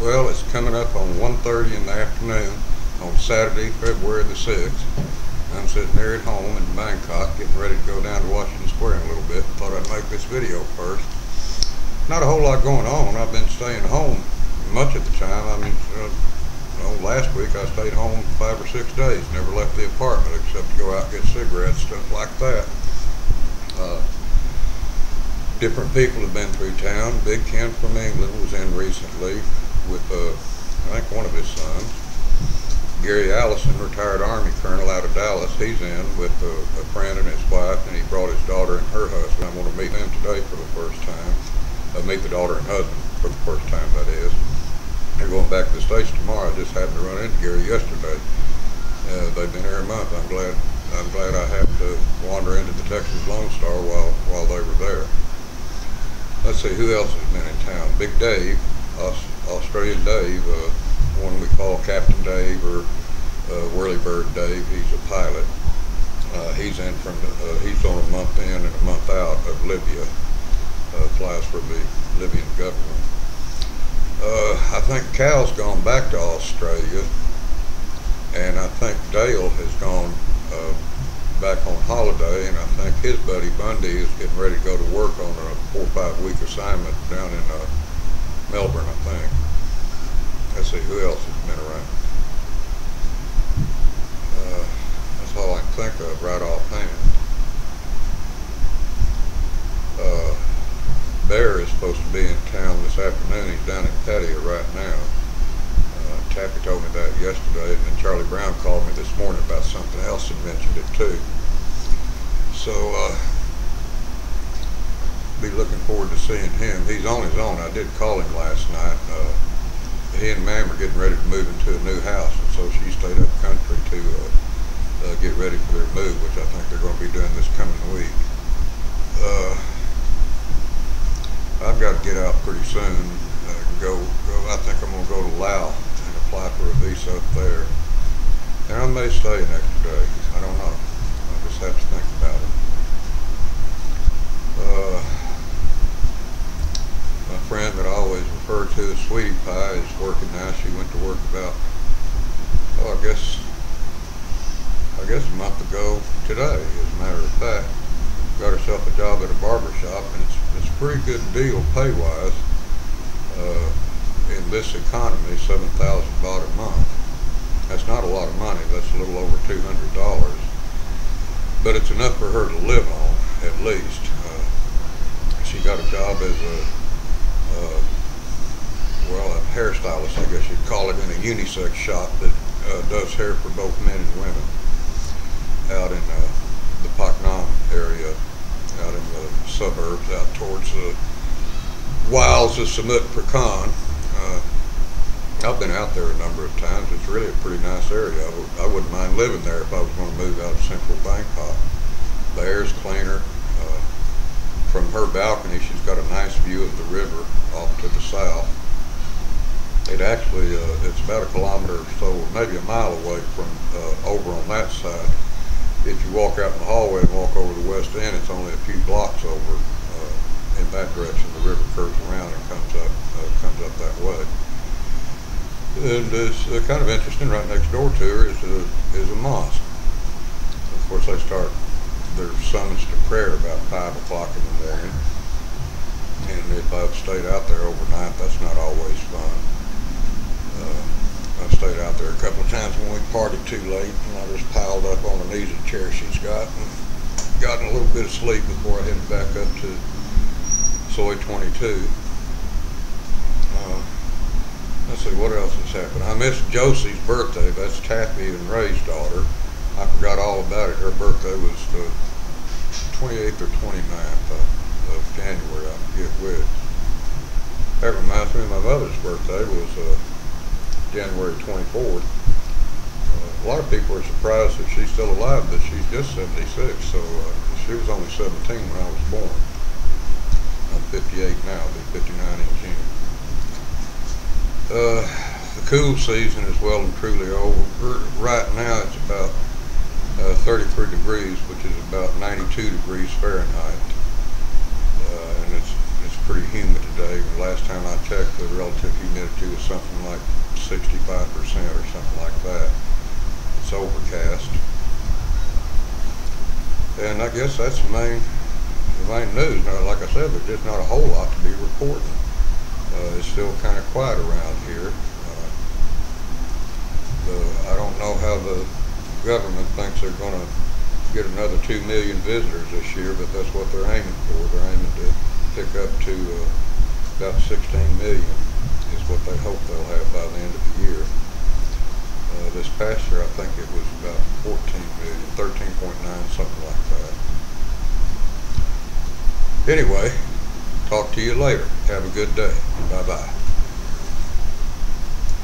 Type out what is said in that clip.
Well, it's coming up on 1:30 in the afternoon on Saturday, February the 6th. I'm sitting here at home in Bangkok getting ready to go down to Washington Square in a little bit. Thought I'd make this video first. Not a whole lot going on. I've been staying home much of the time. I mean, last week I stayed home 5 or 6 days. Never left the apartment except to go out and get cigarettes, stuff like that. Different people have been through town. Big Ken from England was in recently with, I think, one of his sons. Gary Allison, retired Army colonel out of Dallas, he's in with a friend and his wife, and he brought his daughter and her husband. I'm going to meet them today for the first time. Meet the daughter and husband for the first time, that is. They're going back to the States tomorrow. I just happened to run into Gary yesterday. They've been here a month. I'm glad I happened to wander into the Texas Lone Star while they were there. Let's see, who else has been in town? Big Dave, Australian Dave, one we call Captain Dave or Whirlybird Dave. He's a pilot. He's in from he's on a month in and a month out of Libya. Flies for the Libyan government. I think Cal's gone back to Australia, and I think Dale has gone back on holiday, and I think his buddy Bundy is getting ready to go to work on a 4 or 5 week assignment down in Melbourne, I think. Let's see, who else has been around? That's all I can think of right offhand. Bear is supposed to be in town this afternoon. He's down in Pattaya right now. Tappy told me that yesterday, and then Charlie Brown called me this morning about something else and mentioned it too. So, be looking forward to seeing him. He's on his own. I did call him last night. He and Ma'am are getting ready to move into a new house, and so she stayed up country to get ready for their move, which I think they're going to be doing this coming week. I've got to get out pretty soon. I think I'm going to go to Laos and apply for a visa up there. And I may stay an extra day. I don't know. I just have to think about it. My friend that I always refer to as Sweetie Pie is working now. She went to work about, I guess a month ago today, as a matter of fact. Got herself a job at a barber shop, and it's a pretty good deal pay-wise. In this economy, $7,000 baht a month. That's not a lot of money. That's a little over $200, but it's enough for her to live on, at least. She got a job as a hairstylist, I guess you'd call it, in a unisex shop that does hair for both men and women out in the Pak Nam area, out in the suburbs, out towards the wilds of Samut Prakan. I've been out there a number of times. It's really a pretty nice area. I wouldn't mind living there if I was going to move out of central Bangkok. The air's cleaner. From her balcony, she's got a nice view of the river off to the south. It actually, it's about a kilometer or so, maybe a mile away from over on that side. If you walk out in the hallway and walk over the west end, it's only a few blocks over in that direction. The river curves around and comes up that way. And it's kind of interesting. Right next door to her is a mosque. Of course, they start their summons to prayer about 5 o'clock in the morning. And if I've stayed out there overnight, that's not always fun. I've stayed out there a couple of times when we partied too late, and I just piled up on an easy chair she's got and gotten a little bit of sleep before I headed back up to Soy 22. Let's see, what else has happened? I missed Josie's birthday. That's Taffy and Ray's daughter. I forgot all about it. Her birthday was the 28th or 29th of January, I forget which. That reminds me, my mother's birthday was January 24th. A lot of people are surprised that she's still alive, but she's just 76, so she was only 17 when I was born. I'm 58 now, I'll be 59 in June. The cool season is well and truly over. Right now it's about 33 degrees, which is about 92 degrees Fahrenheit, and it's pretty humid today. last time I checked, the relative humidity was something like 65% or something like that. It's overcast. And I guess that's the main news. Now, like I said, there's just not a whole lot to be reporting. It's still kind of quiet around here. I don't know how the government thinks they're going to get another 2 million visitors this year, but that's what they're aiming for. They're aiming to pick up to about 16 million is what they hope they'll have by the end of the year. This past year, I think it was about 14 million, 13.9, something like that. Anyway, talk to you later. Have a good day. Bye-bye.